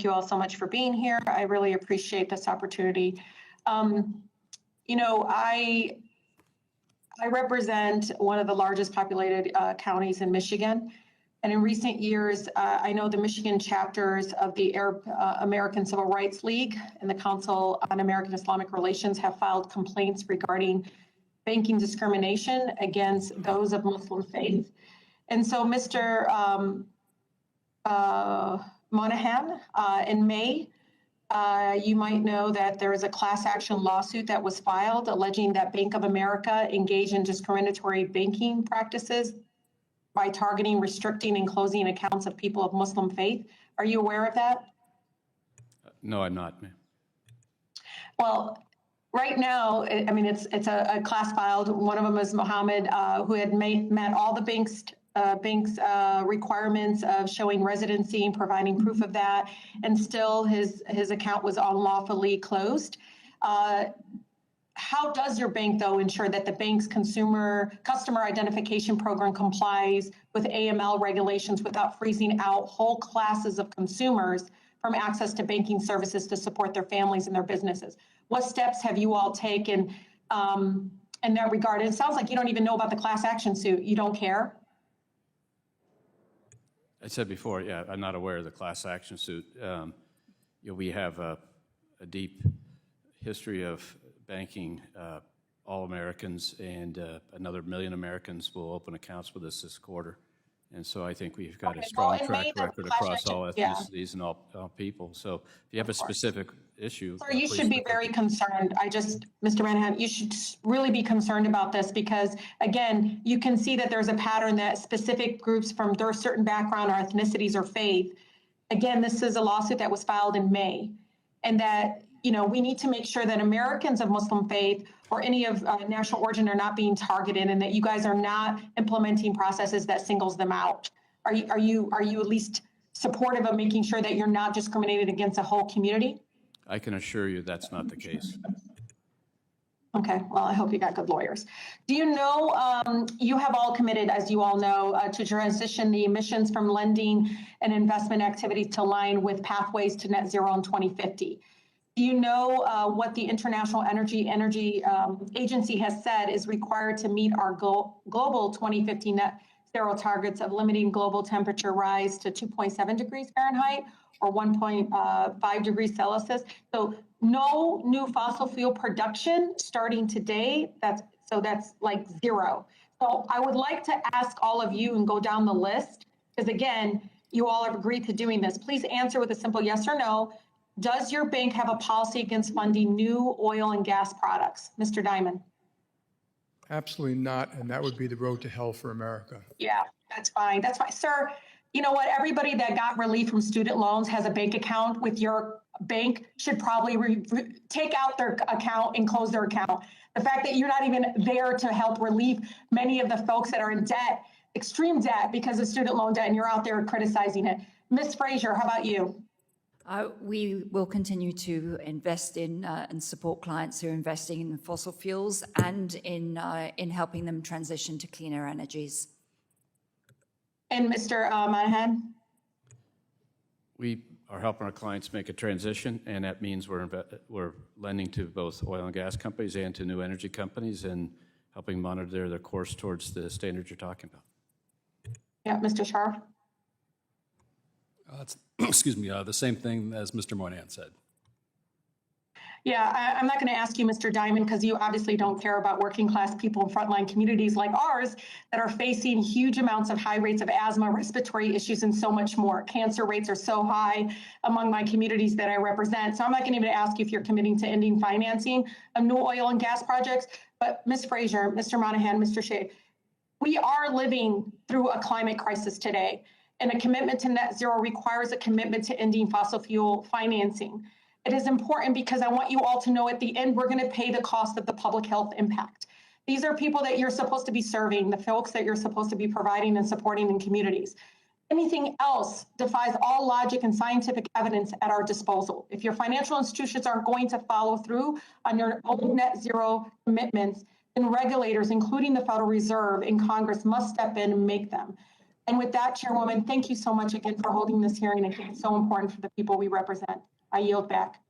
you all so much for being here. I really appreciate this opportunity. I represent one of the largest populated counties in Michigan. And in recent years, I know the Michigan chapters of the Arab American Civil Rights League and the Council on American Islamic Relations have filed complaints regarding banking discrimination against those of Muslim faith. And so, Mr. Monahan, in May, you might know that there is a class action lawsuit that was filed alleging that Bank of America engaged in discriminatory banking practices by targeting, restricting, and closing accounts of people of Muslim faith. Are you aware of that? No, I'm not, ma'am. Well, right now, I mean, it's a class filed. One of them is Mohammed, who had met all the bank's requirements of showing residency and providing proof of that, and still his account was unlawfully closed. How does your bank, though, ensure that the bank's customer identification program complies with AML regulations without freezing out whole classes of consumers from access to banking services to support their families and their businesses? What steps have you all taken in that regard? And it sounds like you don't even know about the class action suit. You don't care? I said before, yeah, I'm not aware of the class action suit. We have a deep history of banking all Americans, and another 1 million Americans will open accounts with us this quarter. And so I think we've got a strong track record across all ethnicities and all people. So if you have a specific issue. Sir, you should be very concerned. Mr. Manahan, you should really be concerned about this because, again, you can see that there's a pattern that specific groups from their certain background or ethnicities or faith, again, this is a lawsuit that was filed in May, and that we need to make sure that Americans of Muslim faith or any of national origin are not being targeted, and that you guys are not implementing processes that singles them out. Are you at least supportive of making sure that you're not discriminated against a whole community? I can assure you that's not the case. Okay, well, I hope you got good lawyers. Do you know, you have all committed, as you all know, to transition the emissions from lending and investment activities to align with pathways to net zero in 2050. Do you know what the International Energy Agency has said is required to meet our global 2050 net zero targets of limiting global temperature rise to 2.7 degrees Fahrenheit or 1.5 degrees Celsius? So no new fossil fuel production starting today. That's like zero. So I would like to ask all of you and go down the list, because again, you all have agreed to doing this. Please answer with a simple yes or no. Does your bank have a policy against funding new oil and gas products? Mr. Dimon. Absolutely not, and that would be the road to hell for America. Yeah, that's fine. That's fine. Sir, you know what? Everybody that got relief from student loans has a bank account with your bank should probably take out their account and close their account. The fact that you're not even there to help relieve many of the folks that are in debt, extreme debt because of student loan debt, and you're out there criticizing it. Ms. Frazier, how about you? We will continue to invest in and support clients who are investing in fossil fuels and in helping them transition to cleaner energies. And Mr. Monahan? We are helping our clients make a transition, and that means we're lending to both oil and gas companies and to new energy companies and helping monitor their course towards the standards you're talking about. Yeah, Mr. Sharp? Excuse me, the same thing as Mr. Moynihan said. Yeah, I'm not going to ask you, Mr. Dimon, because you obviously don't care about working class people in frontline communities like ours that are facing huge amounts of high rates of asthma, respiratory issues, and so much more. Cancer rates are so high among my communities that I represent. So I'm not going to even ask you if you're committing to ending financing of new oil and gas projects. But Ms. Frazier, Mr. Monahan, Mr. Shea, we are living through a climate crisis today. And a commitment to net zero requires a commitment to ending fossil fuel financing. It is important because I want you all to know at the end, we're going to pay the cost of the public health impact. These are people that you're supposed to be serving, the folks that you're supposed to be providing and supporting in communities. Anything else defies all logic and scientific evidence at our disposal. If your financial institutions aren't going to follow through on your own net zero commitments, then regulators, including the Federal Reserve and Congress, must step in and make them. And with that, Chairwoman, thank you so much again for holding this hearing. I think it's so important for the people we represent. I yield back.